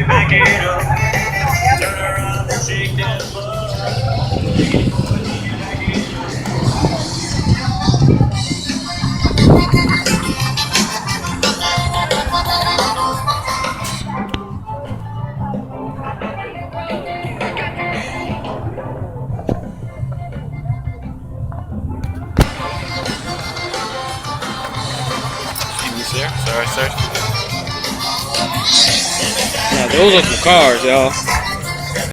Back it up, turn around and shake that butt. Excuse me, sir. Sorry, sir. Now those are some cars, y'all.